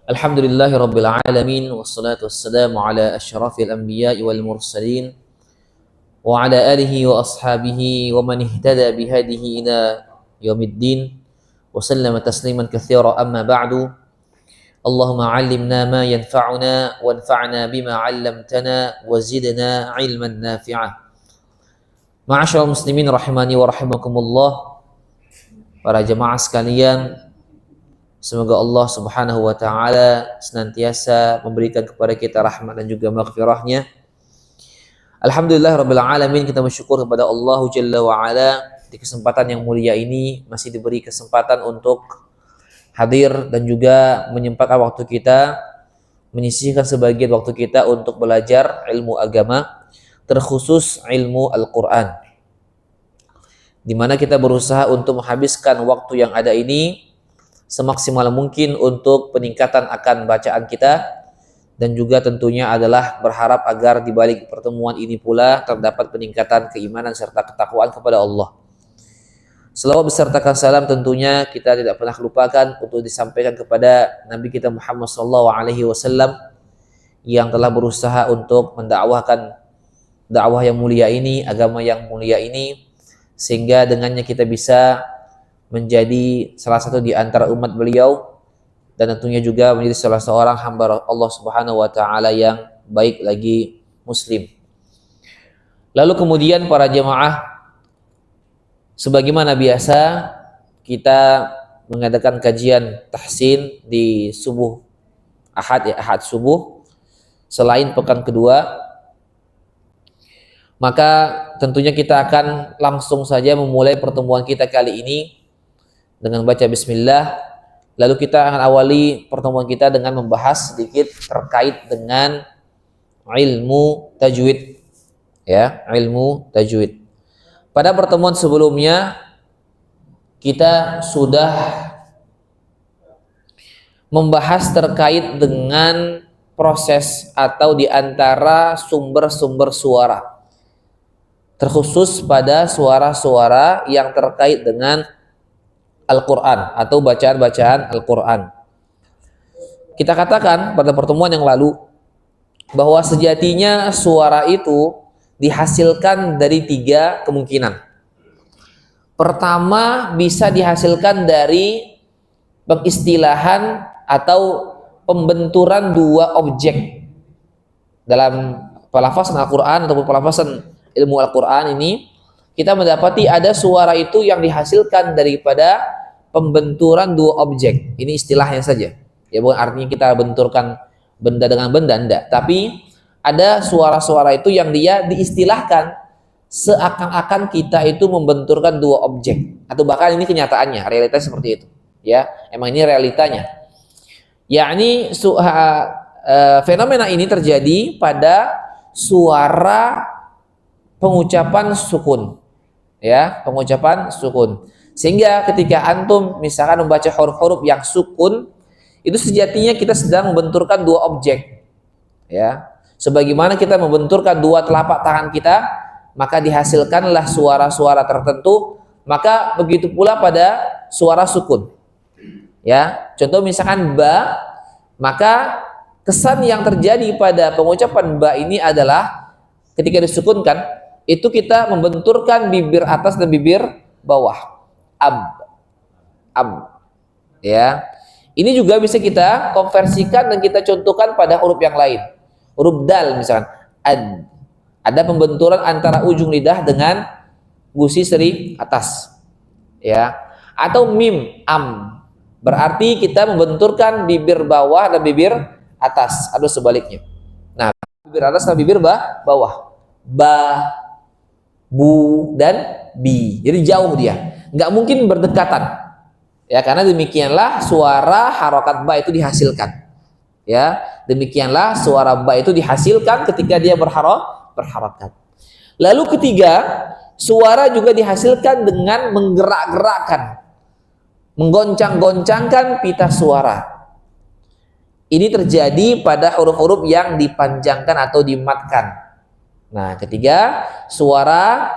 Alhamdulillahi Rabbil Alamin. Wassalatu wassalamu ala ashrafil anbiya'i wal mursalin wa ala alihi wa ashabihi wa man ihtada bihadihi ila yaumiddin wa sallama tasliman katsira amma ba'du. Allahumma 'allimna ma yanfa'una wanfa'na bima 'allamtana wa zidna 'ilman nafi'ah. Ma'asyiral muslimin rahimani wa rahimakumullah. Para jemaah sekalian, semoga Allah Subhanahu wa taala senantiasa memberikan kepada kita rahmat dan juga maghfirahnya. Alhamdulillah rabbil alamin, kita bersyukur kepada Allah Jalla wa ala di kesempatan yang mulia ini masih diberi kesempatan untuk hadir dan juga menyempatkan waktu kita, menyisihkan sebagian waktu kita untuk belajar ilmu agama, terkhusus ilmu Al-Qur'an. Di mana kita berusaha untuk menghabiskan waktu yang ada ini semaksimal mungkin untuk peningkatan akan bacaan kita, dan juga tentunya adalah berharap agar di balik pertemuan ini pula terdapat peningkatan keimanan serta ketakwaan kepada Allah. Selawat besertakan salam tentunya kita tidak pernah lupakan untuk disampaikan kepada Nabi kita Muhammad SAW yang telah berusaha untuk mendakwahkan dakwah yang mulia ini, agama yang mulia ini, sehingga dengannya kita bisa menjadi salah satu di antara umat beliau, dan tentunya juga menjadi salah seorang hamba Allah Subhanahu wa taala yang baik lagi muslim. Lalu kemudian para jemaah, sebagaimana biasa kita mengadakan kajian tahsin di subuh Ahad subuh selain pekan kedua, maka tentunya kita akan langsung saja memulai pertemuan kita kali ini dengan baca bismillah. Lalu kita akan awali pertemuan kita dengan membahas sedikit terkait dengan ilmu tajwid. Ya, ilmu tajwid. Pada pertemuan sebelumnya kita sudah membahas terkait dengan proses atau di antara sumber-sumber suara, terkhusus pada suara-suara yang terkait dengan Al-Quran atau bacaan-bacaan Al-Quran. Kita katakan pada pertemuan yang lalu bahwa sejatinya suara itu dihasilkan dari 3 kemungkinan. Pertama, bisa dihasilkan dari pengistilahan atau pembenturan 2 objek. Dalam pelafasan Al-Quran ataupun pelafasan ilmu Al-Quran ini, kita mendapati ada suara itu yang dihasilkan daripada pembenturan 2 objek. Ini istilahnya saja. Ya, bukan artinya kita benturkan benda dengan benda, enggak. Tapi ada suara-suara itu yang dia diistilahkan seakan-akan kita itu membenturkan 2 objek. Atau bahkan ini kenyataannya, realitas seperti itu. Ya, emang ini realitanya. Yakni fenomena ini terjadi pada suara pengucapan sukun. Ya, pengucapan sukun. Sehingga ketika antum misalkan membaca huruf-huruf yang sukun, itu sejatinya kita sedang membenturkan 2 objek. Ya, sebagaimana kita membenturkan 2 telapak tangan kita, maka dihasilkanlah suara-suara tertentu. Maka begitu pula pada suara sukun. Ya, contoh misalkan ba, maka kesan yang terjadi pada pengucapan ba ini adalah ketika disukunkan, itu kita membenturkan bibir atas dan bibir bawah. Ab. Ya. Ini juga bisa kita konversikan dan kita contohkan pada huruf yang lain. Huruf dal misalkan, ad. Ada pembenturan antara ujung lidah dengan gusi seri atas. Ya. Atau mim, am. Berarti kita membenturkan bibir bawah dan bibir atas, atau sebaliknya. Nah, bibir atas dan bibir bawah. Ba, bu, dan bi. Jadi jauh dia. Nggak mungkin berdekatan, ya, karena demikianlah suara harokat ba itu dihasilkan. Ya, demikianlah suara ba itu dihasilkan ketika dia berharokat. Lalu ketiga, suara juga dihasilkan dengan menggerak-gerakkan, menggoncang-goncangkan pita suara. Ini terjadi pada huruf-huruf yang dipanjangkan atau dimatkan. Nah, ketiga, suara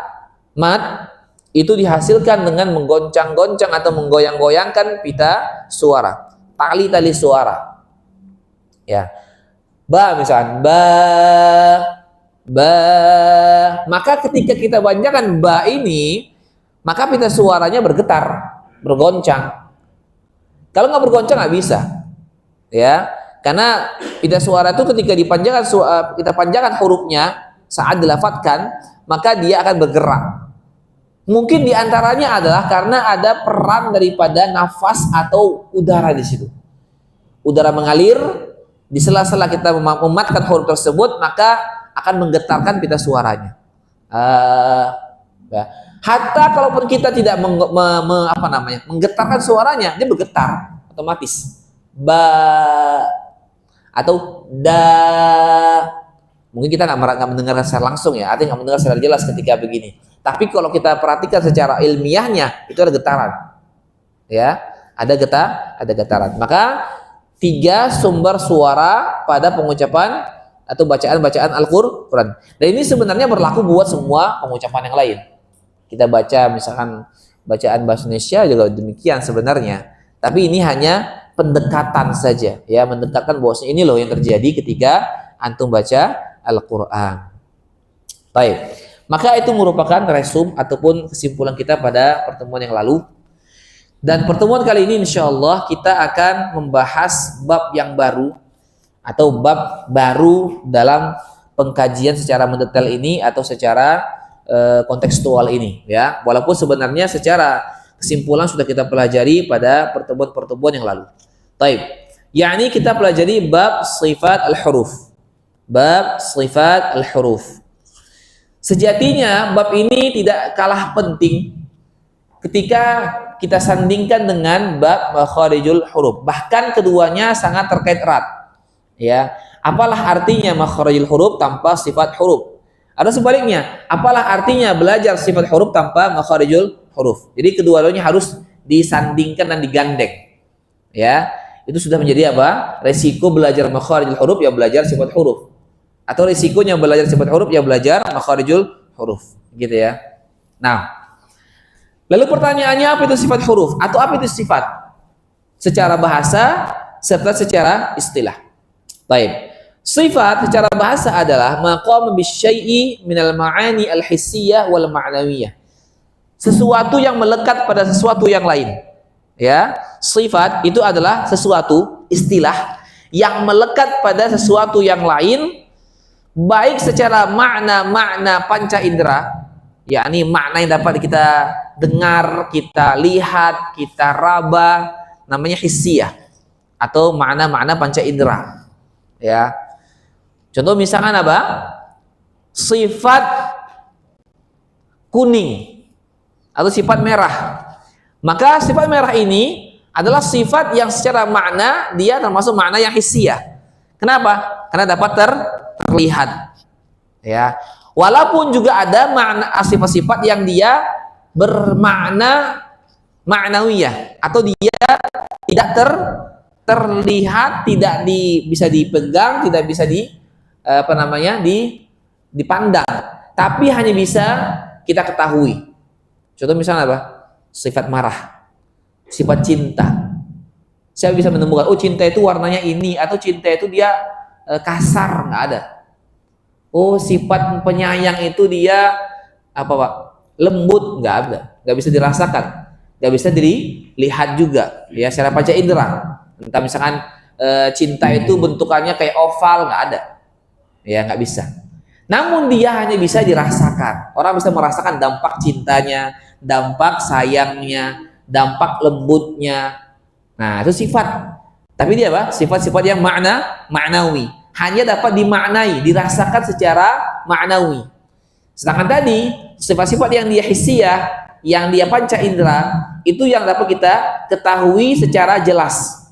mat itu dihasilkan dengan menggoncang-goncang atau menggoyang-goyangkan pita suara, tali-tali suara. Ya. Ba misalkan ba. Maka ketika kita panjangkan ba ini, maka pita suaranya bergetar, bergoncang. Kalau nggak bergoncang nggak bisa, ya. Karena pita suara itu ketika dipanjangkan, kita panjangkan hurufnya saat dilafadzkan, maka dia akan bergerak. Mungkin diantaranya adalah karena ada peran daripada nafas atau udara di situ. Udara mengalir di sela-sela kita mematkan huruf tersebut, maka akan menggetarkan pita suaranya. Ya. Hatta kalaupun kita tidak menggetarkan suaranya, dia bergetar otomatis. Ba atau da. Mungkin kita nggak mendengar secara langsung ya, artinya nggak mendengar secara jelas ketika begini. Tapi kalau kita perhatikan secara ilmiahnya, itu ada getaran. Ya, ada getaran. Maka 3 sumber suara pada pengucapan atau bacaan Al-Quran. Dan ini sebenarnya berlaku buat semua pengucapan yang lain. Kita baca misalkan bacaan bahasa Indonesia juga demikian sebenarnya. Tapi ini hanya pendekatan saja, ya, mendekatkan bahwa ini loh yang terjadi ketika antum baca Al-Quran. Baik, maka itu merupakan resum ataupun kesimpulan kita pada pertemuan yang lalu. Dan pertemuan kali ini insya Allah kita akan membahas bab yang baru atau bab baru dalam pengkajian secara mendetail ini atau secara kontekstual ini, ya. Walaupun sebenarnya secara kesimpulan sudah kita pelajari pada pertemuan-pertemuan yang lalu. Taib. Yakni kita pelajari bab sifat al-huruf. Bab sifat al-huruf. Sejatinya bab ini tidak kalah penting ketika kita sandingkan dengan bab makharijul huruf. Bahkan keduanya sangat terkait erat. Ya, apalah artinya makharijul huruf tanpa sifat huruf? Atau sebaliknya, apalah artinya belajar sifat huruf tanpa makharijul huruf? Jadi kedua-duanya harus disandingkan dan digandeng. Ya, itu sudah menjadi apa? Resiko belajar makharijul huruf ya belajar sifat huruf. Atau resikonya belajar sifat huruf ya belajar makharijul huruf, gitu ya. Nah, lalu pertanyaannya apa itu sifat huruf atau apa itu sifat? Secara bahasa serta secara istilah. Baik. Sifat secara bahasa adalah maqam bisyai'i minal ma'ani al-hissiyah wal ma'nawiyah. Sesuatu yang melekat pada sesuatu yang lain. Ya, sifat itu adalah sesuatu istilah yang melekat pada sesuatu yang lain, baik secara makna panca indera, yakni makna yang dapat kita dengar, kita lihat, kita raba, namanya hissiyah atau makna panca indera. Ya. Contoh misalkan apa? Sifat kuning atau sifat merah. Maka sifat merah ini adalah sifat yang secara makna dia termasuk makna yang hissiyah. Kenapa? Karena dapat terlihat. Ya. Walaupun juga ada makna sifat-sifat yang dia bermakna ma'nawiyah atau dia tidak terlihat, tidak bisa dipegang, tidak bisa dipandang, tapi hanya bisa kita ketahui. Contoh misalnya apa? Sifat marah, sifat cinta. Saya bisa menemukan, oh cinta itu warnanya ini, atau cinta itu dia kasar, nggak ada. Oh sifat penyayang itu dia apa pak? Lembut, nggak ada, nggak bisa dirasakan, nggak bisa dilihat juga. Ya secara panca indera. Entah misalkan cinta itu bentukannya kayak oval, nggak ada. Ya nggak bisa. Namun dia hanya bisa dirasakan. Orang bisa merasakan dampak cintanya, dampak sayangnya, dampak lembutnya. Nah itu sifat. Tapi dia apa? Sifat-sifat yang maknawi. Hanya dapat dimaknai, dirasakan secara maknawi. Sedangkan tadi sifat-sifat yang dia hissiyah, yang dia panca indera, itu yang dapat kita ketahui secara jelas.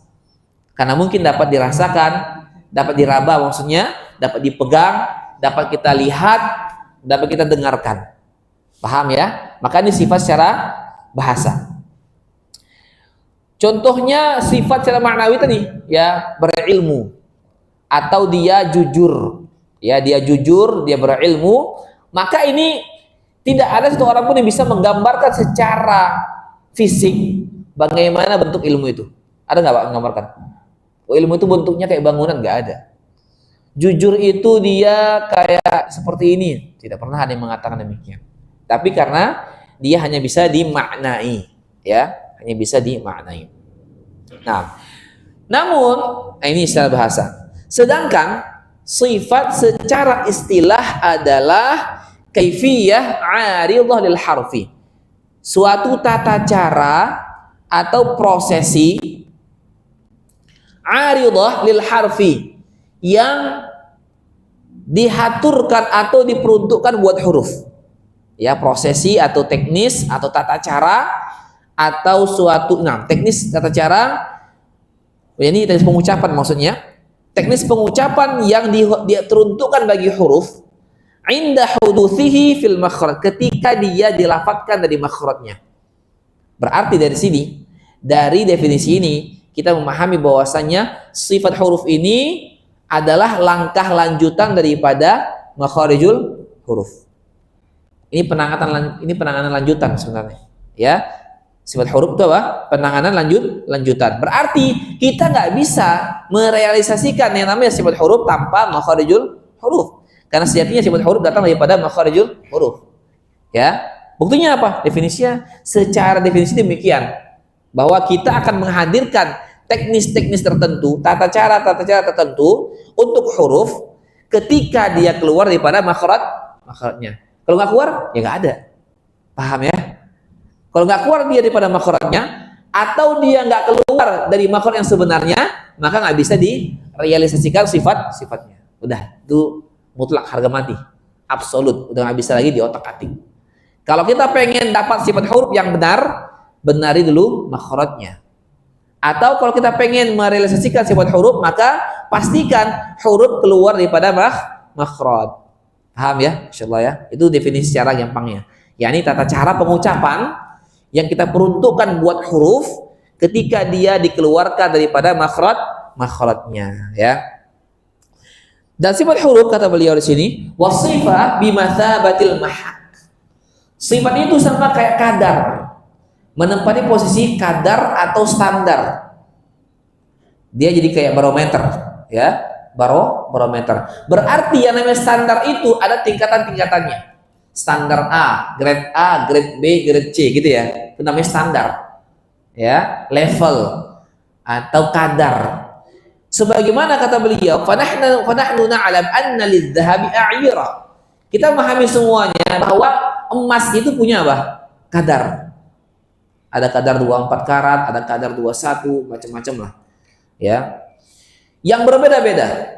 Karena mungkin dapat dirasakan, dapat diraba maksudnya, dapat dipegang, dapat kita lihat, dapat kita dengarkan. Paham ya? Maka ini sifat secara bahasa. Contohnya sifat secara maknawi tadi, ya berilmu atau dia jujur. Ya, dia jujur, dia berilmu, maka ini tidak ada satu orang pun yang bisa menggambarkan secara fisik bagaimana bentuk ilmu itu. Ada nggak Pak menggambarkan? Ilmu itu bentuknya kayak bangunan, nggak ada. Jujur itu dia kayak seperti ini, tidak pernah ada yang mengatakan demikian. Tapi karena dia hanya bisa dimaknai, ya, hanya bisa dimaknai. Nah, namun ini istilah bahasa. Sedangkan sifat secara istilah adalah kaifiyah 'aridah lil harfi. Suatu tata cara atau prosesi 'aridah lil harfi yang diaturkan atau diperuntukkan buat huruf. Ya, prosesi atau teknis atau tata cara atau suatu teknis tata cara ini teknis pengucapan maksudnya. Teknis pengucapan yang teruntukkan bagi huruf inda huduthihi fil makhraj, ketika dia dilafadzkan dari makhrajnya. Berarti dari sini, dari definisi ini kita memahami bahwasanya sifat huruf ini adalah langkah lanjutan daripada makharijul huruf. Ini penanganan lanjutan sebenarnya. Ya, sifat huruf itu apa? Penanganan lanjutan. Berarti kita nggak bisa merealisasikan yang namanya sifat huruf tanpa makharijul huruf. Karena sejatinya sifat huruf datang daripada makharijul huruf. Ya, buktinya apa? Definisinya secara definisi demikian, bahwa kita akan menghadirkan teknis-teknis tertentu, tata cara tertentu untuk huruf ketika dia keluar daripada makhrajnya. Kalau nggak keluar, ya nggak ada. Paham ya? Kalau nggak keluar dia daripada makhrajnya, atau dia nggak keluar dari makhraj yang sebenarnya, maka nggak bisa direalisasikan sifatnya. Udah, itu mutlak harga mati, absolut, udah nggak bisa lagi di otak atik. Kalau kita pengen dapat sifat huruf yang benar, benari dulu makhrajnya. Atau kalau kita pengen merealisasikan sifat huruf, maka pastikan huruf keluar daripada makhraj. Paham ya? Insyaallah ya. Itu definisi secara gampangnya. Yakni tata cara pengucapan yang kita peruntukkan buat huruf ketika dia dikeluarkan daripada makhrajnya, ya. Dan sifat huruf kata beliau di sini, wasifah bimatsabatil mahak. Sifat itu sama kayak kadar, menempati posisi kadar atau standar. Dia jadi kayak barometer, ya, barometer. Berarti yang namanya standar itu ada tingkatan-tingkatannya. Standar A, grade B, grade C gitu ya. Itu namanya standar. Ya, level atau kadar. Sebagaimana kata beliau, fanahnu na'lam anna lidz-dzahabi a'ira. Kita memahami semuanya bahwa emas itu punya apa? Kadar. Ada kadar 24 karat, ada kadar 21, macam-macam lah. Ya. Yang berbeda-beda.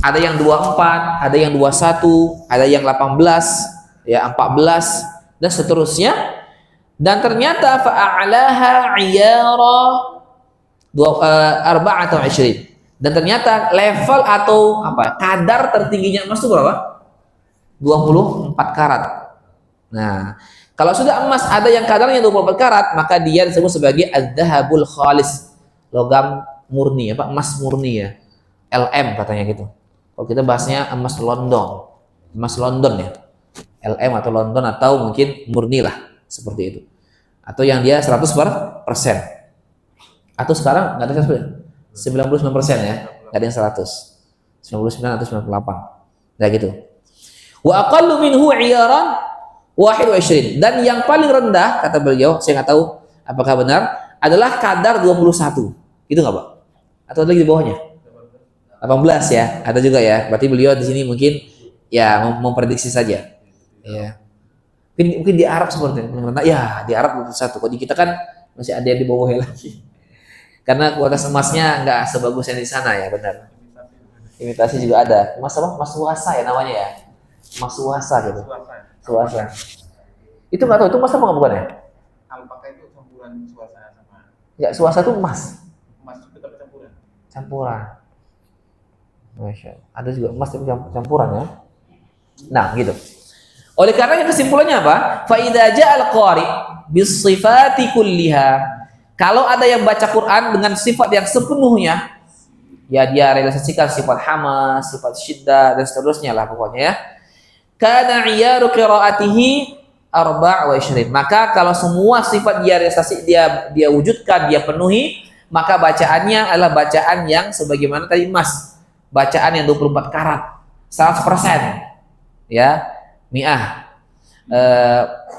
Ada yang 24, ada yang 21, ada yang 18, ya 14 dan seterusnya. Dan ternyata fa'alaha 'iyara 24. Dan ternyata level atau apa? Kadar tertingginya emas itu berapa? 24 karat. Nah, kalau sudah emas ada yang kadarnya 24 karat, maka dia disebut sebagai adz-dzahabul khalis, logam murni, apa? Emas murni ya. LM katanya gitu. Kalau kita bahasnya emas London ya. LM atau London atau mungkin murni lah, seperti itu. Atau yang dia 100%. Atau sekarang nggak ada 99% ya, nggak ada yang 100. 99 atau 98. Nah gitu. Wa aqallu minhu 'iyaran 21. Dan yang paling rendah kata beliau, saya nggak tahu apakah benar, adalah kadar 21. Gitu nggak, Pak? Atau lagi di bawahnya? 18 ya, ada juga ya. Berarti beliau di sini mungkin ya memprediksi saja. Ya. Mungkin di Arab seperti itu. Ya, di Arab 21. Kalau di kita kan masih ada yang di bawahnya lagi. Karena kualitas emasnya nggak sebagus yang di sana ya, benar. Imitasi juga ada. Emas apa? Emas suasa ya namanya ya. Emas suasa gitu. Suasa. Itu nggak tahu itu emas apa nggak bukan ya? Alpaka itu campuran suasa sama. Ya, suasa itu emas. Emas itu tapi campuran. Campuran. Masya Allah. Ada juga emas tapi campuran ya. Nah, gitu. Oleh karenanya kesimpulannya apa? Fa idza ja'al qari bis sifati kulliha. Kalau ada yang baca Quran dengan sifat yang sepenuhnya, ya dia realisasikan sifat hamas, sifat syiddah dan seterusnya lah pokoknya ya. Kana iyaru qiraatihi 24. Maka kalau semua sifat dia realisasi dia wujudkan, dia penuhi, maka bacaannya adalah bacaan yang sebagaimana tadi Mas, bacaan yang 24 karat, 100%, ya, mi'ah,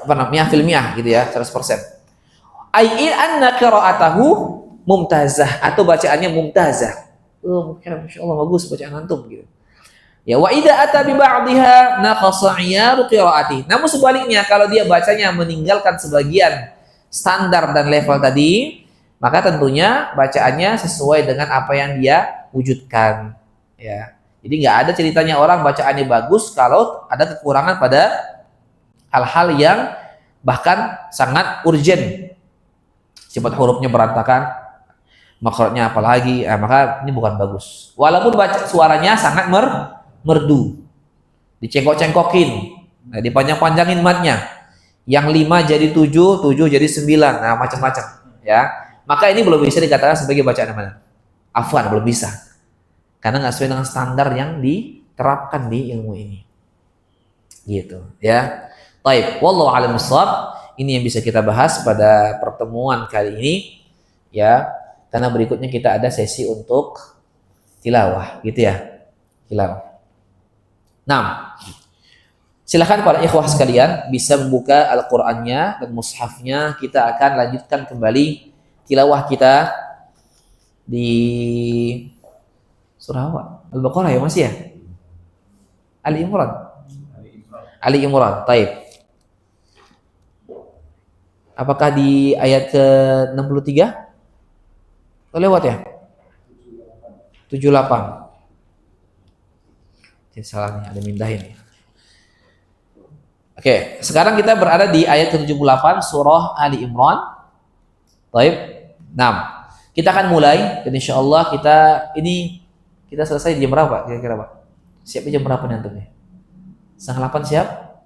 apa namanya, mi'ah fil mi'ah gitu ya, 100%. Ai anna qira'atahu mumtazah, atau bacaannya mumtazah. Oh, Masya Allah, bagus bacaan antum gitu. Ya, wa idza ata bi ba'dihha naqasa 'iyaru qiraati. Namun sebaliknya, kalau dia bacanya meninggalkan sebagian standar dan level tadi, maka tentunya bacaannya sesuai dengan apa yang dia wujudkan, ya. Jadi nggak ada ceritanya orang bacaannya bagus kalau ada kekurangan pada hal-hal yang bahkan sangat urgent. Sifat hurufnya berantakan, makhrajnya apalagi, maka ini bukan bagus. Walaupun baca suaranya sangat merdu, dicengkok-cengkokin, dipanjang-panjangin matnya, yang 5 jadi 7, 7 jadi 9, nah macam-macam, ya. Maka ini belum bisa dikatakan sebagai bacaan yang benar. Afwan, belum bisa, karena nggak sesuai dengan standar yang diterapkan di ilmu ini, gitu, ya. Taib, wallahu a'lam bishawab. Ini yang bisa kita bahas pada pertemuan kali ini, ya. Karena berikutnya kita ada sesi untuk tilawah, gitu ya, tilawah. Nah, silakan para ikhwah sekalian bisa membuka Al-Qur'annya dan mushafnya. Kita akan lanjutkan kembali tilawah kita di surah apa? Al-Baqarah ya masih ya? Ali Imran. Ali Imran. Taib. Apakah di ayat ke-63? Atau lewat ya? 78. Salah nih, ada mindahin. Oke, sekarang kita berada di ayat ke-78 surah Ali Imran. Baik. Nah, kita akan mulai dan insya Allah kita selesai jam berapa kira-kira Pak? Siapnya jam berapa nanti? 7:30 siap?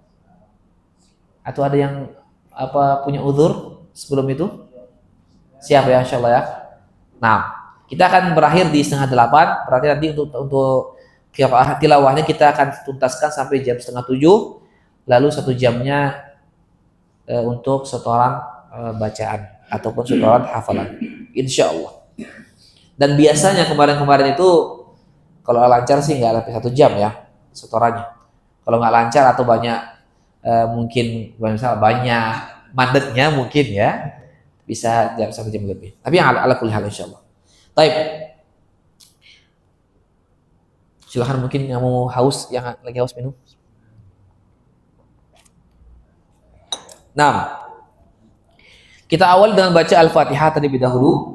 Atau ada yang punya uzur sebelum itu? Siap ya insya Allah ya. Nah, kita akan berakhir di 7:30. Berarti nanti untuk tilawahnya kita akan tuntaskan sampai jam 6:30, lalu 1 jamnya untuk setoran bacaan ataupun setoran hafalan, insya Allah. Dan biasanya kemarin-kemarin itu kalau lancar sih nggak sampai 1 jam ya setorannya. Kalau nggak lancar atau banyak mungkin misalnya banyak mandetnya mungkin ya bisa 1 jam lebih. Tapi yang ala kulli hal insya Allah. Baik. Silahkan mungkin yang mau haus, yang lagi haus minum. Nah, kita awal dengan baca Al-Fatihah terlebih dahulu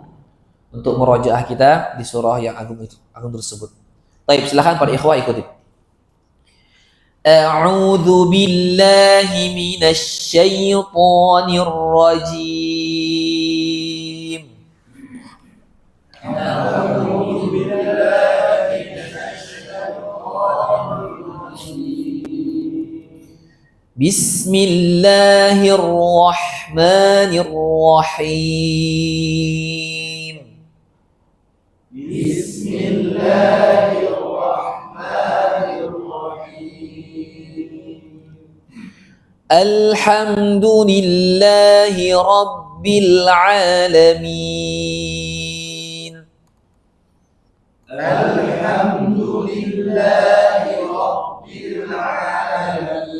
untuk murojaah kita di surah yang agung tersebut. Baik, silahkan para ikhwah ikuti. A'udzu billahi minasy syaithanir rajim. A'udzu billahi Bismillahirrahmanirrahim. Bismillahirrahmanirrahim. Alhamdulillahi rabbil alamin. Alhamdulillahi rabbil alamin.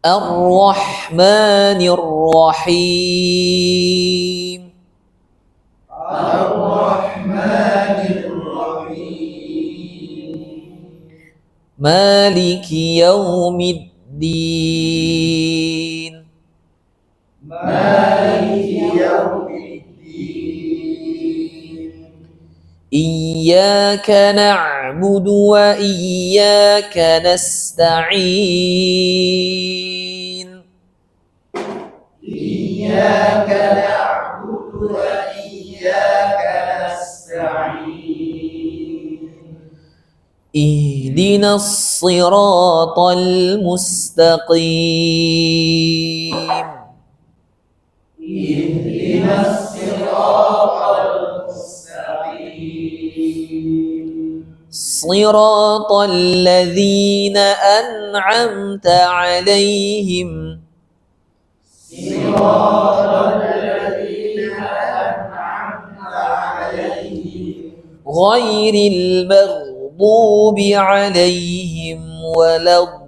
Ar-Rahmanir Rahim. Ar-Rahmanir Rahim. Maliki Yaumiddin. Maliki Yaumiddin. Iyyaka na'budu wa iyyaka nasta'in. Iyyaka na'budu wa iyyaka nasta'in. Ihdinas siratal mustaqim. Ihdinas siratal mustaqim. Siratal ladzina an'amta 'alaihim. Siratal ladzina ghairil maghdubi alaihim waladdallin.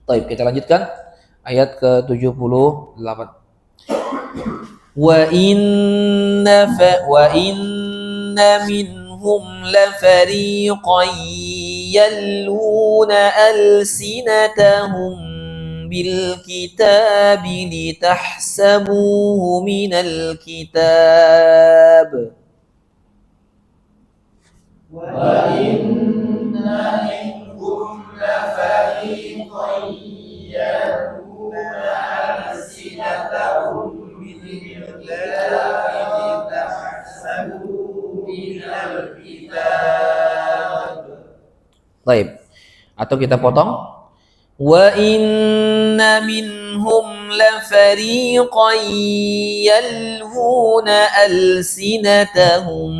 Baik, kita lanjutkan ayat ke-78. Wa inna minhum lafariqan yalluna alsinatahum bil kitabi litahsabuhu minal kitab. Baik. Atau kita potong. Wa inna minhum lafariqan yalhuna alsinatahum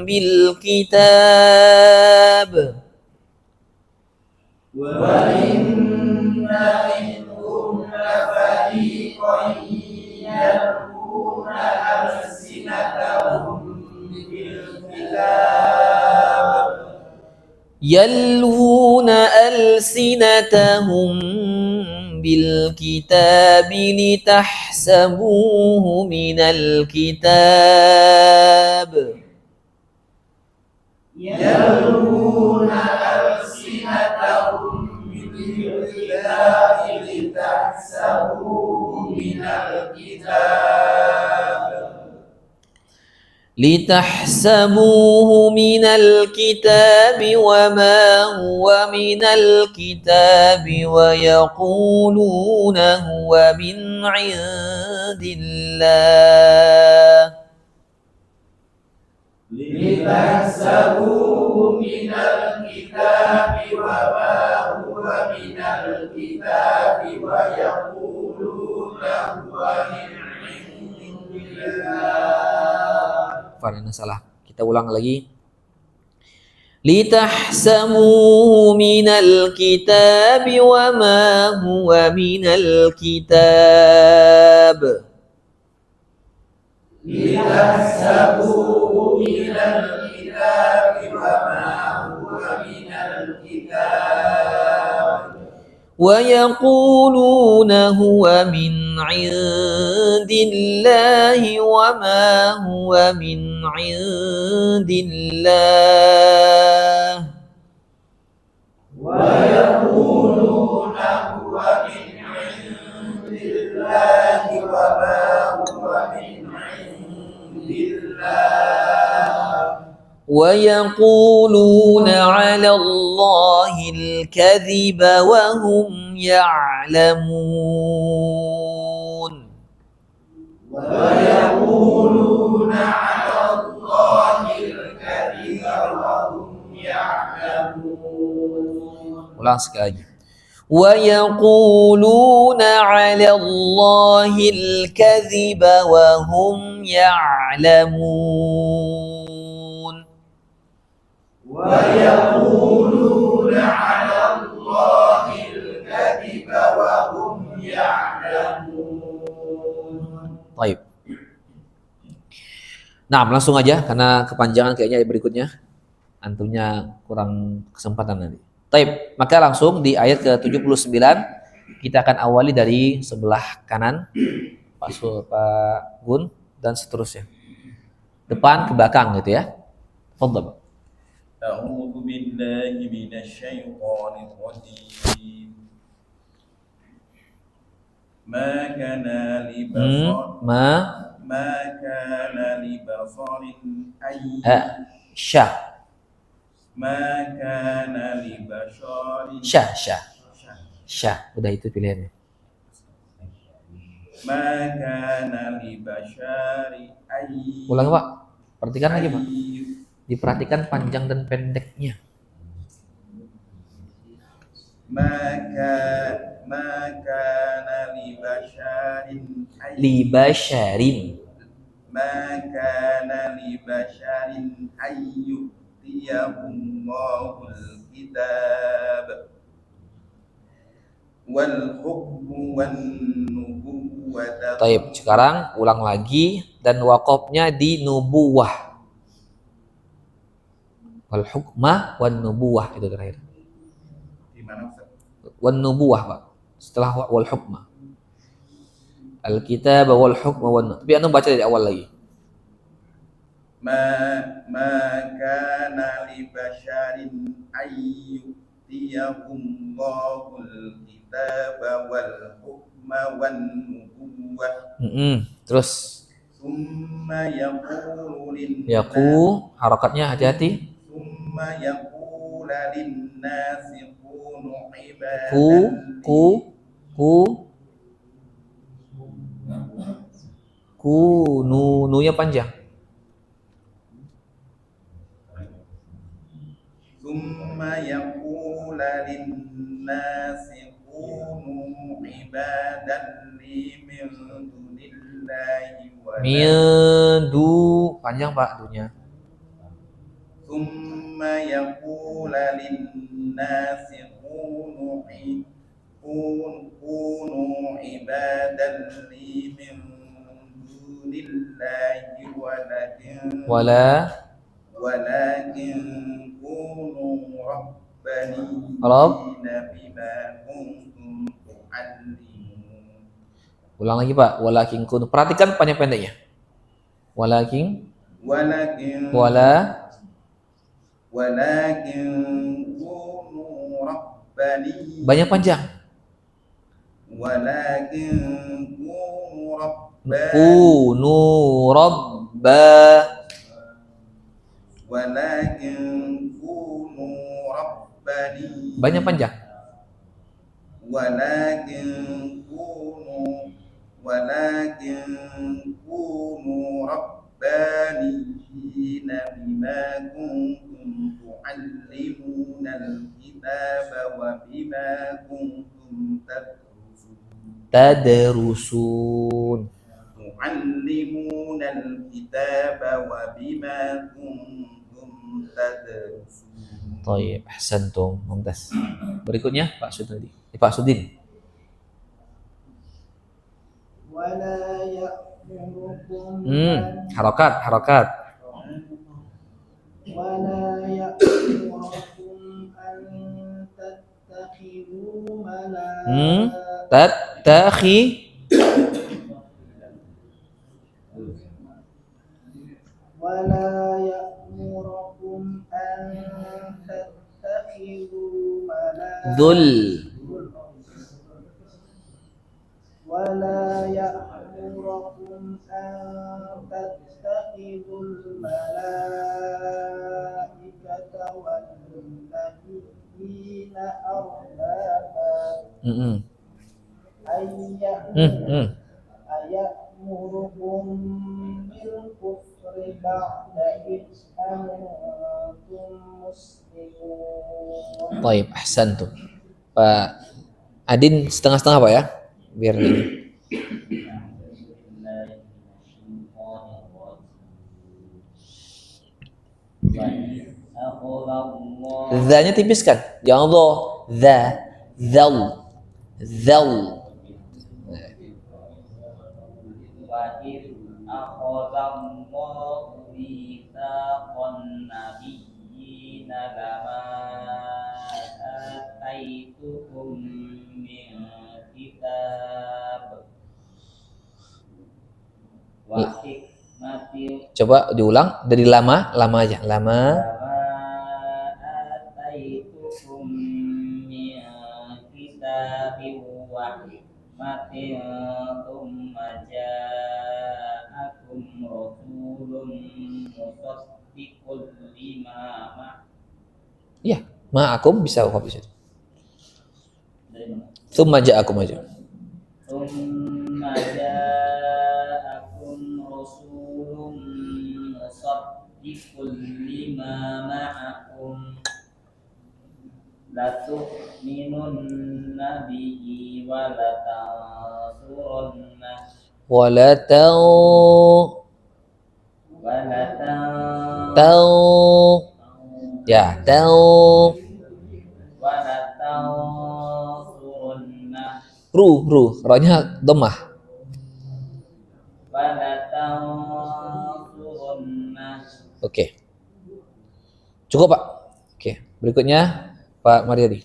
bil kitab. يلوون ألسنتهم بالكتاب لتحسبوه من الكتاب. يلوون ألسنتهم بالكتاب لتحسبوه من الكتاب. لتحسبوه من الكتاب وما هو من الكتاب ويقولون هو من عند الله. لتحسبوه من الكتاب وما هو من الكتاب ويقولون هو من عند الله. Farina salah. Kita ulang lagi. Litahsabuhu minal kitabi wa ma huwa minal kitab. Litahsabuhu minal kitabi wa ma huwa minal kitab. ويقولون هو من عند الله وما هو من عند الله. ويقولون هو من عند الله وما هو من عند الله. ويقولون على الله الكذب وهم يعلمون. ويقولون على الله الكذب وهم يعلمون. Ulang sekali lagi. ويقولون على الله الكذب وهم يعلمون. ويقولون على الله الكذب وهم يعلمون. Baik. Nah, langsung aja karena kepanjangan kayaknya berikutnya. Antumnya kurang kesempatan nanti. Baik, maka langsung di ayat ke-79 kita akan awali dari sebelah kanan Pak Gun dan seterusnya. Depan ke belakang gitu ya. Fadhal. أعوذ بالله من الشيطان الرجيم ما كان لبصر ما كان لبصر ما كان لبشر udah itu pilihannya. ما كان لبشر Ulang Pak, perhatikan lagi Pak. Diperhatikan panjang dan pendeknya. ما كان لبشر أن Libasharin. ما كان لبشر أن يؤتيه الله الكتاب والحكم والنبوة. Taib. Sekarang ulang lagi dan wakofnya di nubuwah. Wal hukmah wan nubuwah itu terakhir. Di mana Ustaz? Wan nubuwah, Pak. Setelah wal hukmah. Al-kitab wal hukmah wan. Tapi anu baca dari awal lagi. ما كان لبشر أن يؤتيه الله الكتاب والحكم والنبوة Terus ثم يقول yaku harakatnya hati-hati. ثم يقول للناس كونوا عبادا ku nunya panjang. ثم يقول للناس كونوا عبادا لي من دون الله Mindu panjang Pak dunya. ثم يقول للناس كونوا عبادا لي من دون الله ولكن كونوا ربانيين بما كنتم تعلمون. Ulang lagi Pak. Walakin kun. Perhatikan panjang pendeknya. Walakin kunu rabbani. Banyak panjang. Walakin kunu rabbani. Kunu rabba. Walakin kunu rabbani. Banyak panjang. Walakin kunu rabbaniyina bima kuntum tu'allimuna al-kitaba wa bima kuntum Tadrusun. tu'allimuna al-kitaba wa bima kuntum tadrusun. Baik, ahsantum, mumtaz. Berikutnya Pak Sudin. Pak Sudin. Wala ya'murukum Harokat. wala ya'murukum an tattakhidhu wala ya'murukum an tattakhidhu ولا يأمركم أن تتخذوا الملائكة والنبيين أربابا أيأمركم بالكفر بعد إذ أنتم مسلمون. Baik, ahsantum. Pak Adin setengah-setengah Pak ya. Biar ini. Za-nya tipiskan. Jangan Allah. Zal. Coba diulang dari lama aja. Lama. Ya, ma'akum bisa bisa. Tsumma ja'akum aja. Tsumma ja'akum rasulun musaddiqul lima ma'akum لتؤمنن به ولتنصرنه ولتنصرنه Ronya dhammah. Oke. Cukup, Pak. Oke, berikutnya Pak Mariadi.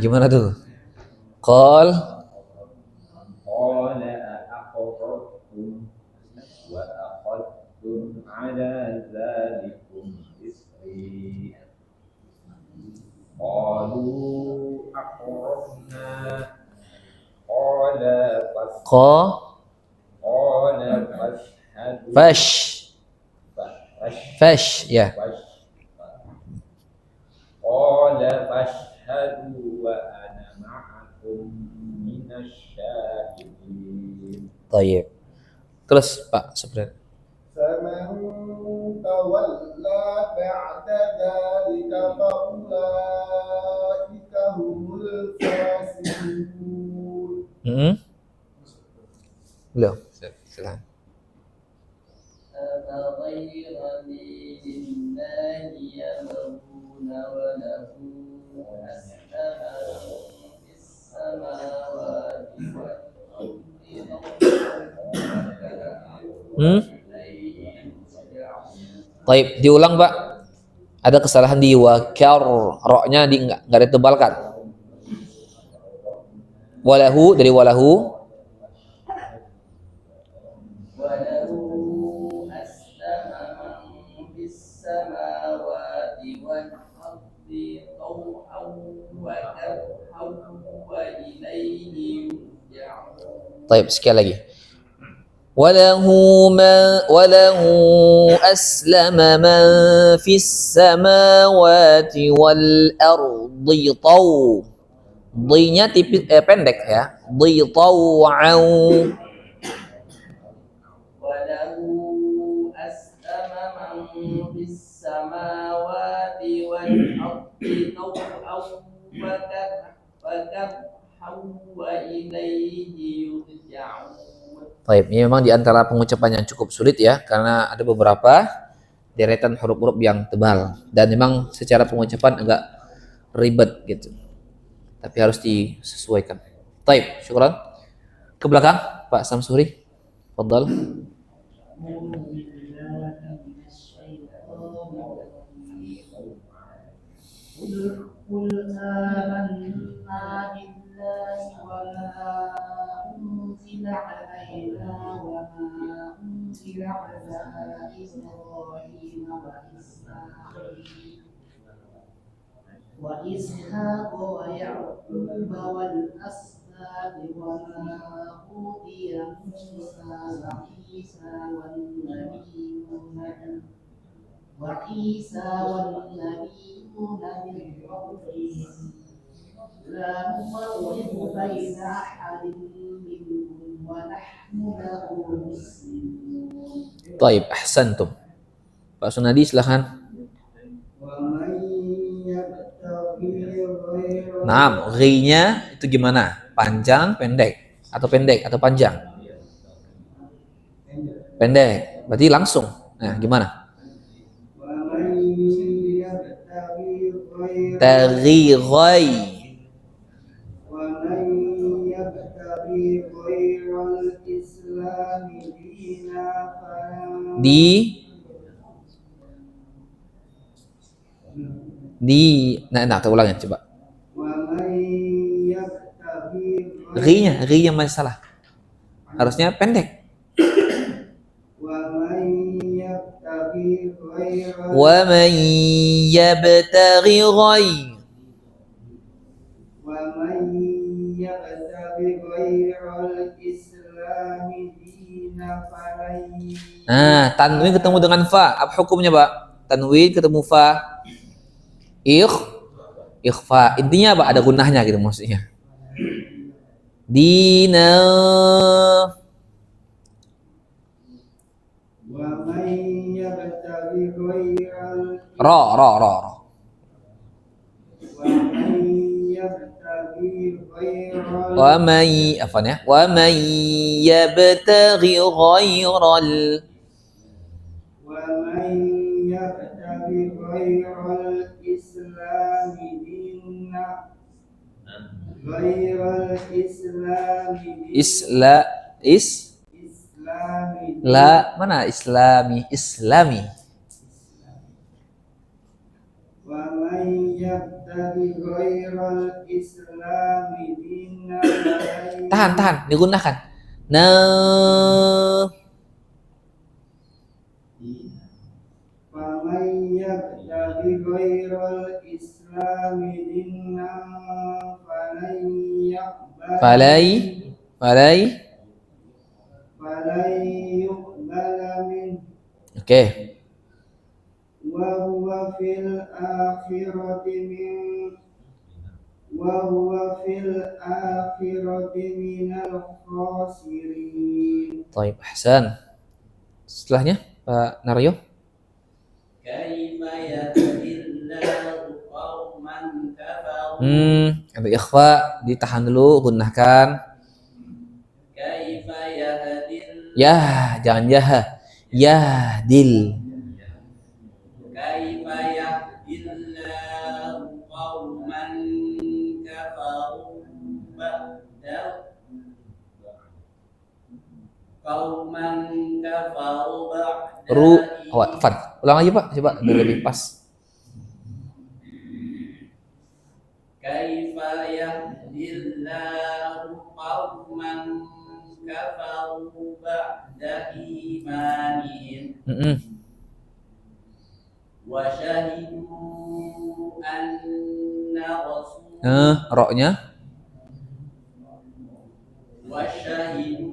Gimana tuh? Qal fash ya. Qala fashhadu wa ana ma'akum minasyahidin. Baik. Terus Pak Subran. فمن تولى بعد ذلك فأولئك هم الفاسقون. Belum. Silakan. أفغير دين الله يبغون وله أسلم في السماوات والأرض. Baik, diulang, Pak. Ada kesalahan di wakar, roknya di nggak ditebalkan. Walahu dari walahu. Baik, sekali lagi. Walahu aslama man fis samawati wal ardi taw. Di-nya tipis pendek ya. Di taw'au. Walahu aslama man fis samawati wal ardi taw'au wa karhan wa ilayhi yurja'un. Baik, ini memang di antara pengucapan yang cukup sulit ya, karena ada beberapa deretan huruf-huruf yang tebal dan memang secara pengucapan agak ribet gitu. Tapi harus disesuaikan. Baik, syukran. Ke belakang, Pak Samsuri. Fadhal. قل آمنا بالله وما أنزل علينا وما أنزل على إبراهيم وإسحاق ويعقوب والأسباط وما أوتي موسى وعيسى والنبيون من قبلهم لا نفرق بين أحد منهم ونحن له مسلمون. Baik, ahsantum. Pak Sunadi silahkan. Nah, ghi-nya itu gimana? Panjang, pendek, atau panjang? Pendek. Berarti langsung. Nah, gimana? Taghighai. Nah, kita ulangin coba. Ri-nya masih salah. Harusnya pendek. Wa man yabtaghi Nah, tanwin ketemu dengan fa. Apa hukumnya, Pak? Tanwin ketemu fa. Ikhfa. Intinya apa? Ada gunahnya gitu maksudnya. Dina. Ro. Wa may apa ya? Wa may yabtaghi ghairal ومن يبتغي غير الإسلام دينا غير الإسلام isla is إسلام la mana islami ومن يبتغي غير الإسلام دينا tahan digunakan ومن يبتغي غير الإسلام دينا فلن يقبل falai فلن يقبل منه oke وهو في الآخرة من الخاسرين. طيب ahsan setelahnya Pak Naryo كيف يهدي الله قوما كفروا ada ikhfa ditahan dulu gunakan كيف يهدي ya jangan yahdil كيف يهدي الله قوما كفروا بعد Fad ulang lagi Pak coba biar lebih pas كيف يهدي الله قوما كفروا بعد إيمانهم وشهدوا أن رسول roknya وشهدوا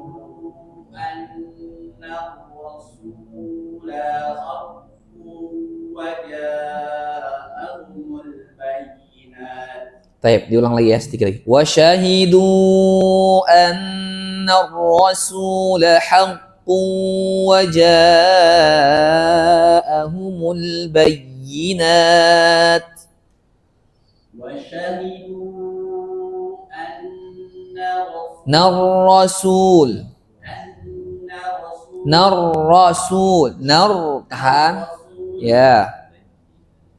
أن الرسول حق وجاءهم البينات. Taib diulang lagi ya sedikit lagi wa syahidu anna ar-rasula haqqun wa ja'ahumul bayyinat وشهدوا أن nar-rasul tahan ya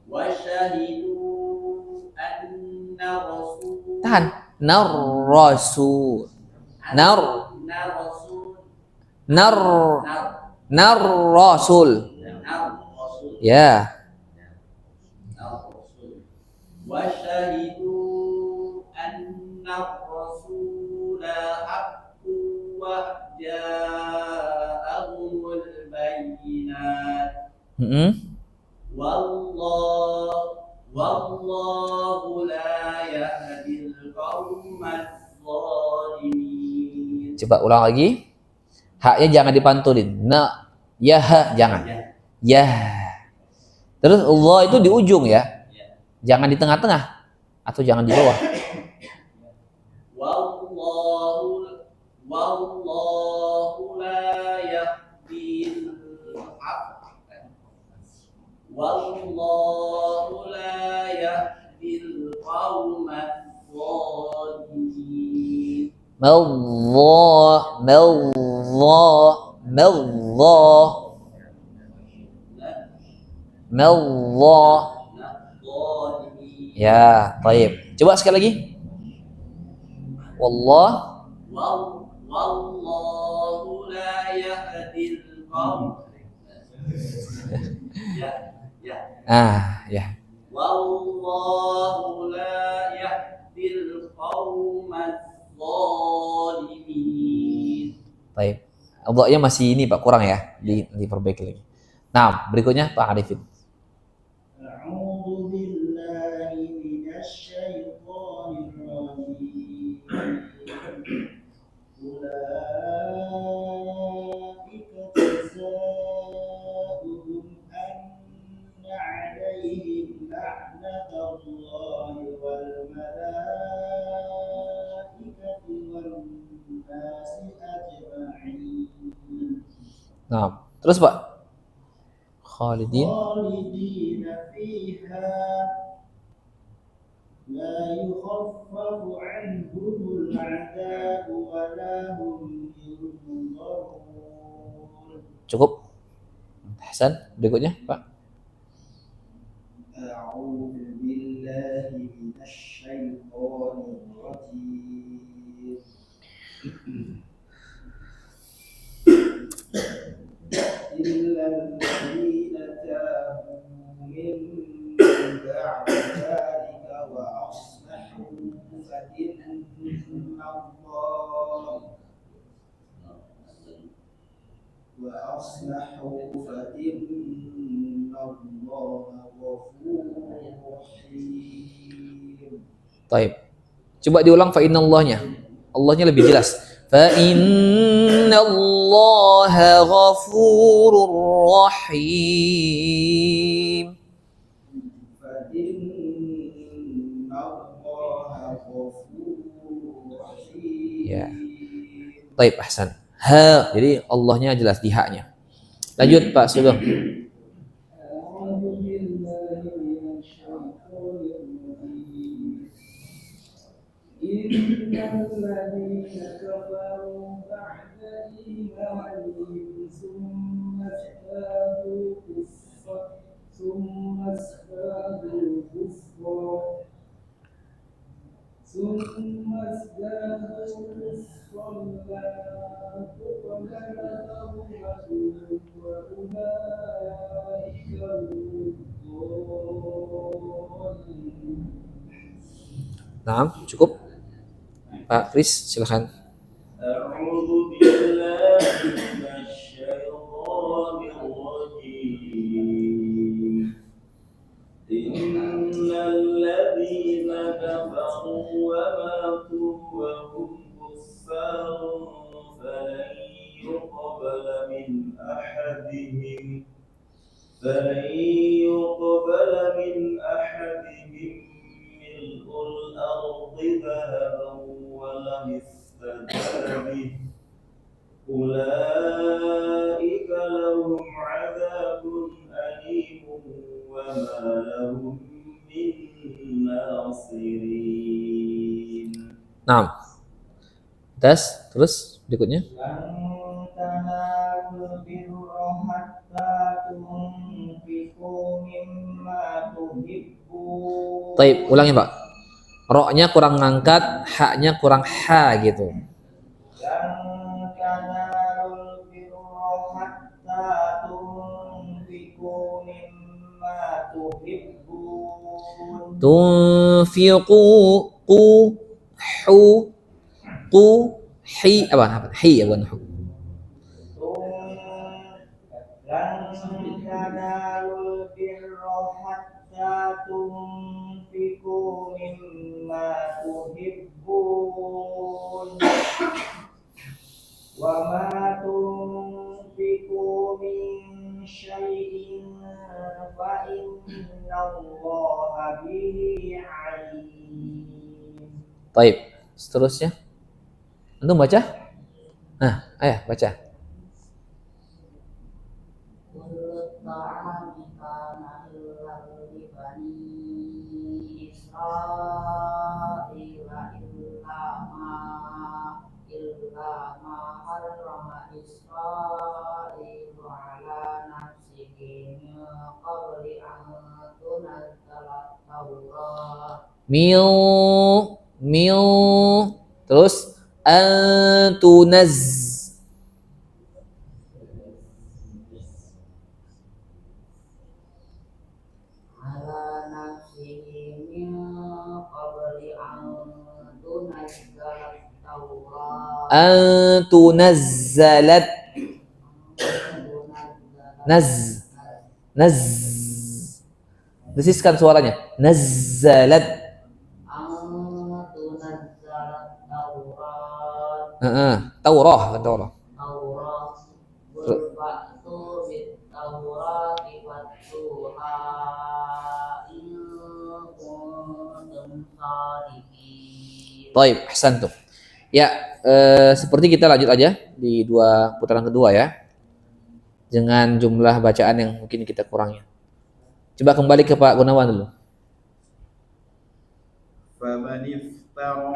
وشهدوا أن رسول tahan nar-rasul nar-rasul ya وشهدوا أن الرسول حق وجاءهم البينات والله لا يهدي القوم الظالمين. coba ulang lagi haknya jangan dipantulin jangan ya terus Allah itu di ujung ya jangan di tengah-tengah atau jangan di bawah والله لا يهدي الحق والله لا يهدي القوم الظالمين. ya baik coba sekali lagi والله لا يهدي القوم ya والله لا يهدي القوم الظالمين. baik Allah-nya masih ini Pak kurang ya diperbaiki lagi nah berikutnya Pak Arifin أعوذ بالله من الشيطان الرجيم أولئك جزاؤهم أن عليهم لعنة الله والملائكة والناس أجمعين. nah terus Pak khalidin. خالدين فيها لا يخفف عنهم العذاب ولا هم ينظرون. Cukup? Hasan, berikutnya, Pak. أعوذ بالله من الشيطان الرجيم. إلا الذين تابوا من بعد ذلك وأصلحوا فإن الله غفور رحيم. Taib. Coba diulang fa innallahnya. Allahnya lebih jelas. Fa innallaha ghafurur rahim. فإن الله غفور رحيم. Ya. Taib, ahsan. Ha, jadi Allahnya jelas di haknya. Lanjut Pak Sugeng. أعوذ بالله من الشيطان الرجيم. إن الذين كفروا بعد إيمانهم ثم ازدادوا كفرا لا تقبل لهم وأولئك هم الضالون. Naam, cukup. Pak Kris, silakan. أعوذ بالله من الشيطان الرجيم إن الذين كفروا وماتوا وهم كفار فلن يقبل من أحدهم ملء الأرض ذهبا ولم افتدى به أولئك لهم عذاب أليم وما لهم من ناصرين. Naam. Terus berikutnya. لن تنالوا البر حتى تنفقوا مما تحبون. Taib, ulangi Pak. Ro-nya kurang ngangkat, haknya kurang ha gitu. لن تنالوا البر حتى تنفقوا مما تحبون. Tunfiqu qu hu qu hi apa? Hi ya bukan hu. لن تنالوا البر حتى تنفقوا مما تحبون وما تنفقوا من شيء فإن الله به عليم. Taib. Seterusnya. Antum baca? Nah, ayah baca. Mil terus antunaz antunazzalat naz desiskan suaranya nazzalat Taurah kan Taurah. Taib, ahsan tuh. Ya, seperti kita lanjut aja di dua putaran kedua ya. dengan jumlah bacaan yang mungkin kita kurangi. Coba kembali ke Pak Gunawan dulu. فمن افترى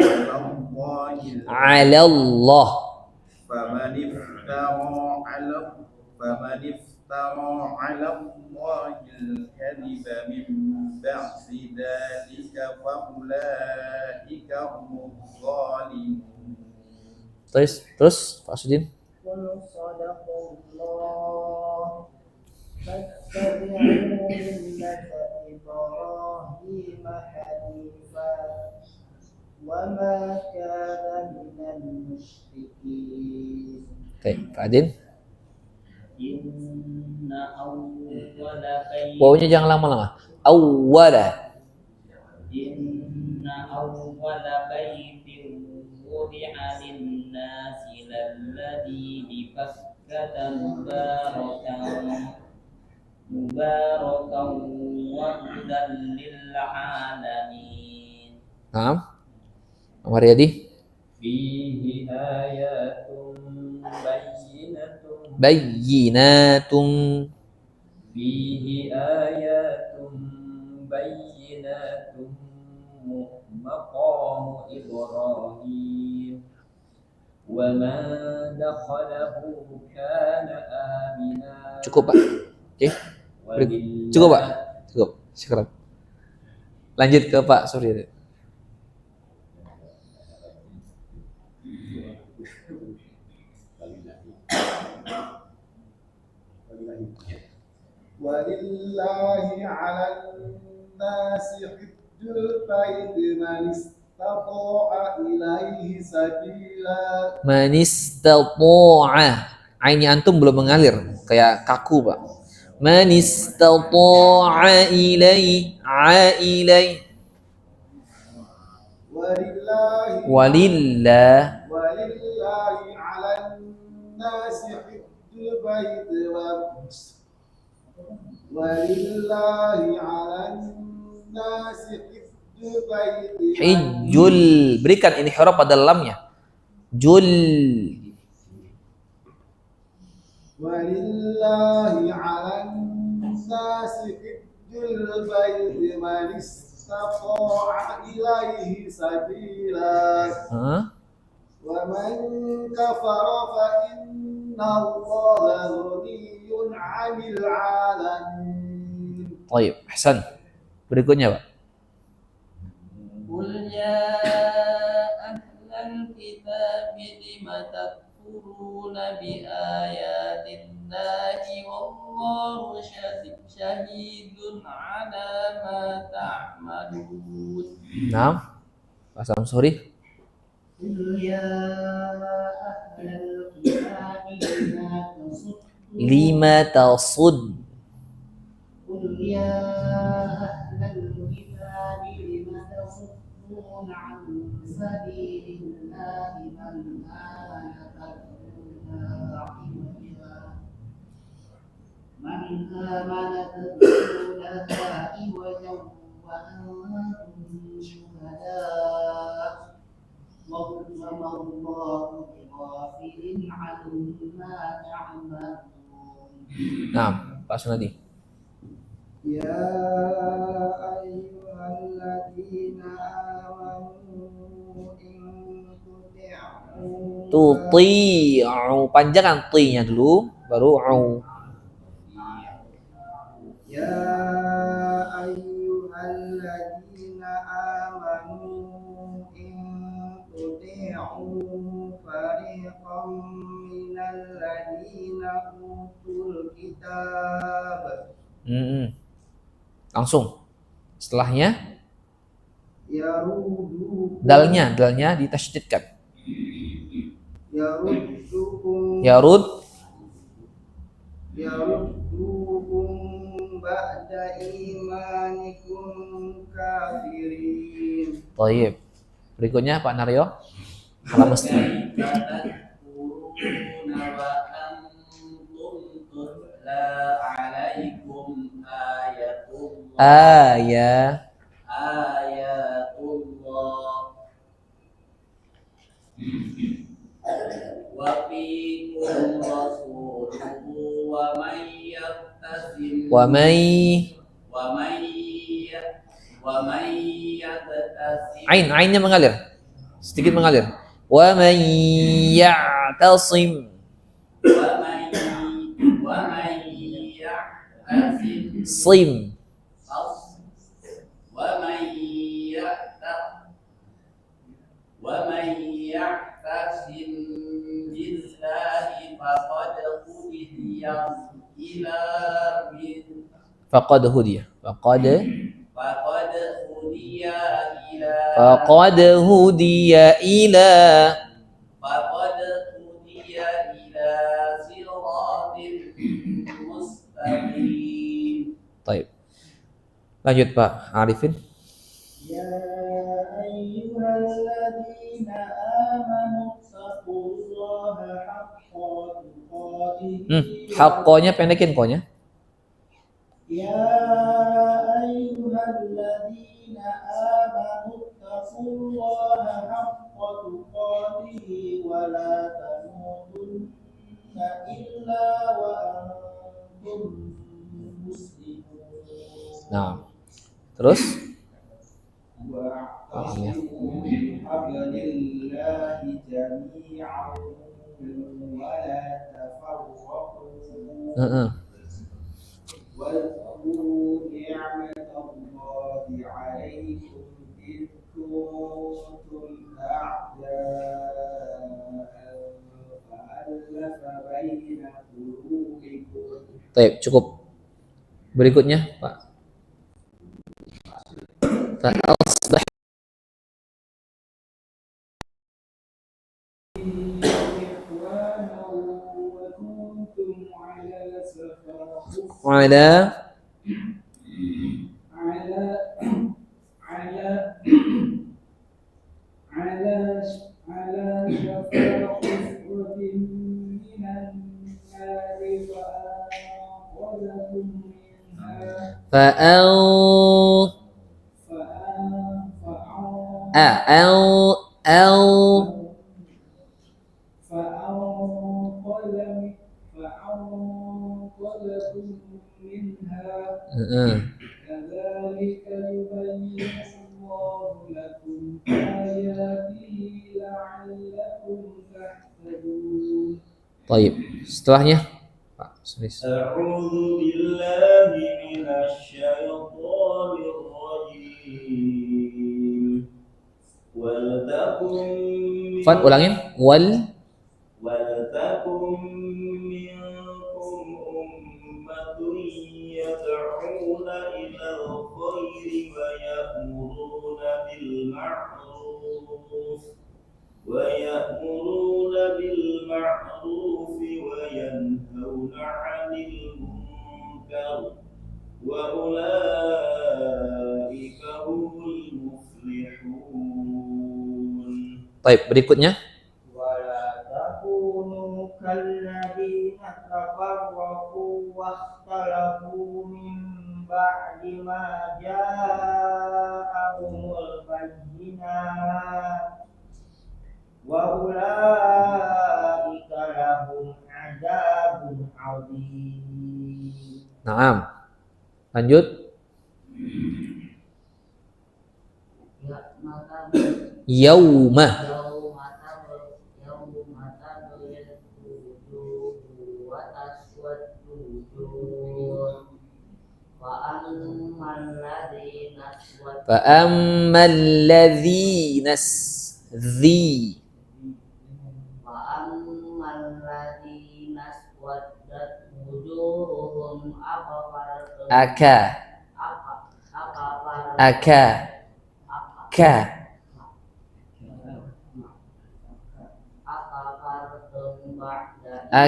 على الله Alallah. فمن افترى على الله الكذب من بعد ذلك فأولئك هم الظالمون. Terus Pak Sudin. قل صدق الله فاتبعوا ملة إبراهيم حنيفا وما كان من المشركين. Oke, Pak Adin. إن أول بيت Wawunya jangan lama-lama. Awwala. إن أول بيت وضع للناس للذي ببكة مباركا وهدى للعالمين. Naam. Amaryadi. فيه آيات بينة Bayyinatum. فيه آيات بينات مقام إبراهيم ومن دخله كان آمنا. Cukup, Pak. Oke. Cukup, Pak. Cukup. Syukran. Lanjut ke Pak Surya. ولله على الناس حج البيت من استطاع إليه سبيلا. Man istata'a. Ainnya antum belum mengalir, kayak kaku, Pak. Man istata'a ilai walillah. ولله على الناس حج البيت ولله على الناس حج البيت Hijjul. Berikan ini huruf pada lamnya. Jul. ولله على الناس حج البيت من استطاع إليه سبيلا Hah? ومن كفر فإن الله غني عن العالمين. Baik, Hasan. Berikutnya, Pak. قل يا أهل الكتاب لم تكفرون بآيات الله والله شهيد على ما تعملون. Nah, Pak Samsuri. قل يا أهل الكتاب Lima tasud. قل يا أهل الكتاب لم تصدون عن سبيل الله من آمن تبغونها عوجا وأنتم شهداء وما الله بغافل عما تعملون. Nah, Pak Sunadi. يا أيها الذين آمنوا إن تطيعوا Tuti'u. Panjangkan ti-nya dulu, baru au. يا أيها الذين آمنوا إن تطيعوا فريقا من الذين أوتوا الكتاب Langsung. Setelahnya يردوكم dalnya ditasydidkan. يردوكم يردوكم بعد إيمانكم كافرين. Baik. Berikutnya Pak Naryo. Halaman Ayatullah wa fiikum rasuluhu ومن يبتسم ومن ومن يبتسم ainnya mengalir. Sedikit mengalir. ومن يعتصم ومن يعتصم صم ومن يعتصم بالله فقد هدي إلى فقد هدي فقد هدي فقد هدي إلى صراط مستقيم. طيب. Lanjut Pak Arifin. يا أيها الذين آمنوا اتقوا الله حق تقاته Hakkonya pendekin konya. يا أيها الذين آمنوا اتقوا الله حق تقاته ولا تموتن إلا وأنتم مسلمون. Nah, terus واعتصموا بحبل الله جميعا ولا تفرقوا واذكروا نعمة الله عليكم إذ كنتم أعداء فألف بين قلوبكم. Baik, cukup. Berikutnya, Pak. فأصبح إخوانا وكنتم على سفر على على على على على شفا حفرة من النار فأنقذكم منها فأن فأنقذكم منها كذلك يبين الله لكم آياته لعلكم تهتدون. طيب, setelahnya Pak Sulis. أعوذ بالله من الشيطان الرجيم ولتكن Fat, ulangin. ولتكن منكم أمة يدعون إلى الخير ويأمرون بالمعروف وينهون عن المنكر وأولئك هم المفلحون. Baik, berikutnya. ولا تكونوا كالذين تفرقوا واختلفوا من بعد ما جاءهم البينات وأولئك لهم عذاب عظيم. Naam. Lanjut. Yauma. فأما الذين اسودت وجوههم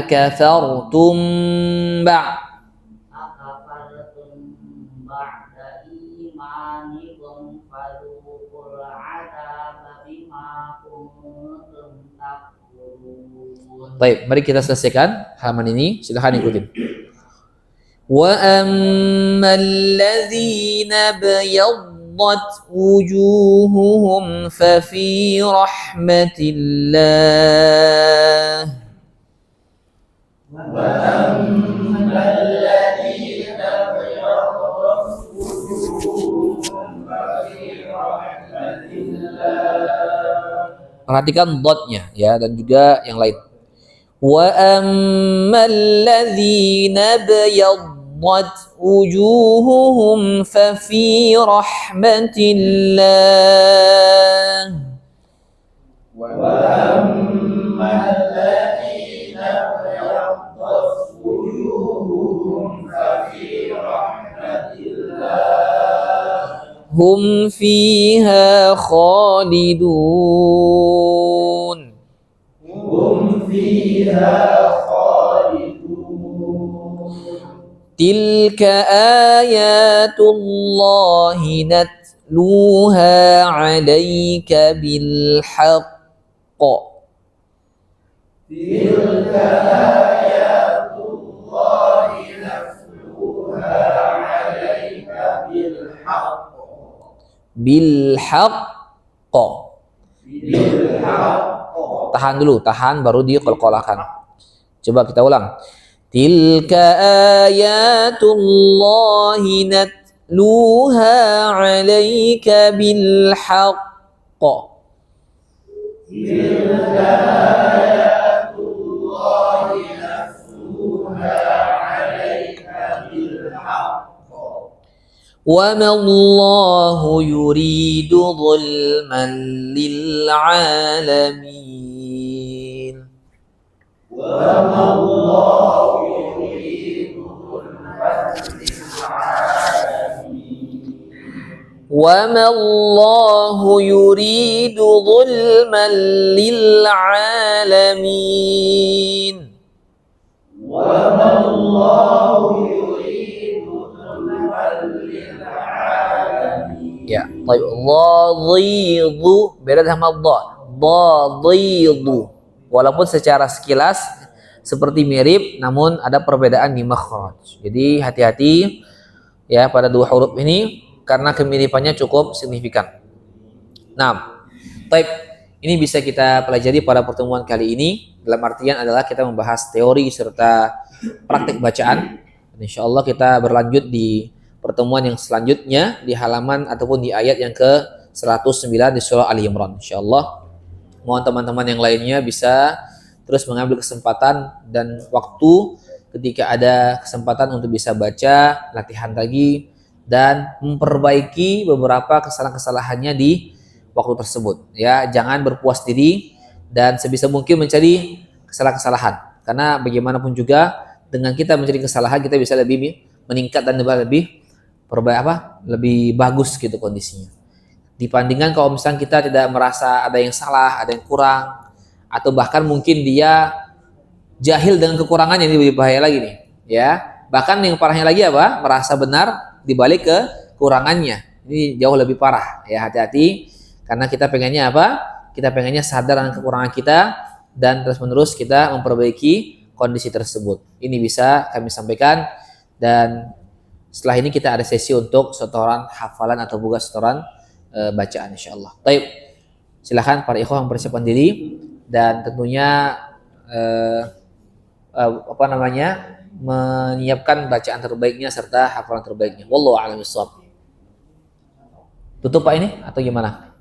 أكفرتم بعد إيمانكم فذوقوا العذاب بما كنتم تكفرون. Baik, mari kita selesaikan halaman ini. Silahkan ikutin. وَأَمَّا الَّذِينَ ابْيَضَّتْ وُجُوهُهُمْ فَفِي رَحْمَةِ اللَّهِ وَأَمَّا perhatikan dotnya ya, dan juga yang lain. Wa ammal ladzina bayaddat wujuhuhum fa fi rahmatillah. وأما الذين ابيضت وجوههم ففي رحمة الله Hum fiha khalidun. هم فيها خالدون Tilka ayatullahi natluha alayka bil haqq. تلك آيات الله نتلوها عليك بالحق Bilhaq. بالحق Tahan dulu, tahan baru diqalqalahkan. Coba kita ulang. Tilka ayatullahi natluha alayka bilhaq. تلك آيات الله نتلوها عليك بالحق وما الله يريد ظلما للعالمين. وما الله يريد ظلما للعالمين وما الله يريد ظلما للعالمين. وما الله يريد ظلما للعالمين Ya, baik. Dhadhidu beda sama dha. Dhadhidu. Walaupun secara sekilas seperti mirip, namun ada perbedaan di makhraj. Jadi hati-hati ya pada dua huruf ini karena kemiripannya cukup signifikan. Nah, baik. Ini bisa kita pelajari pada pertemuan kali ini. Dalam artian adalah kita membahas teori serta praktik bacaan. Insya Allah kita berlanjut di pertemuan yang selanjutnya di halaman ataupun di ayat yang ke-109 di surah Ali Imran. Insya Allah mohon teman-teman yang lainnya bisa terus mengambil kesempatan dan waktu ketika ada kesempatan untuk bisa baca, latihan lagi dan memperbaiki beberapa kesalahan-kesalahannya di waktu tersebut. Ya, jangan berpuas diri dan sebisa mungkin mencari kesalahan-kesalahan. Karena bagaimanapun juga dengan kita mencari kesalahan kita bisa lebih meningkat dan lebih lebih bagus gitu kondisinya. Dibandingkan kalau misalnya kita tidak merasa ada yang salah, ada yang kurang, atau bahkan mungkin dia jahil dengan kekurangannya, ini lebih bahaya lagi nih, ya. Bahkan yang parahnya lagi apa? Merasa benar dibalik kekurangannya. Ini jauh lebih parah. Ya, hati-hati karena kita pengennya apa? Kita pengennya sadar dengan kekurangan kita dan terus-menerus kita memperbaiki kondisi tersebut. Ini bisa kami sampaikan dan setelah ini kita ada sesi untuk setoran hafalan atau juga setoran bacaan insyaallah. Baik. Silakan para ikhwah mempersiapkan diri dan tentunya menyiapkan bacaan terbaiknya serta hafalan terbaiknya. Wallahu a'lam bishawab. Tutup Pak ini atau gimana?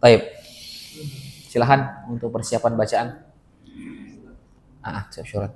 Baik. Silakan untuk persiapan bacaan. Siap surat.